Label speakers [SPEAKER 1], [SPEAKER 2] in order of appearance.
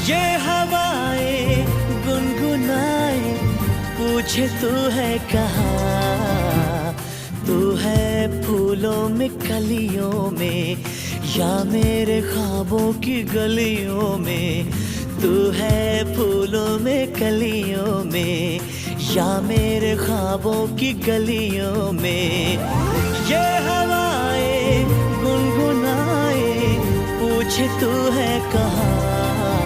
[SPEAKER 1] ये हवाएं गुनगुनाए, पूछे तू है कहाँ। तू है फूलों में कलियों में, या मेरे ख्वाबों की गलियों में। तू है फूलों में कलियों में, या मेरे ख्वाबों की गलियों में। ये हवाएं गुनगुनाए, पूछे तू है कहाँ।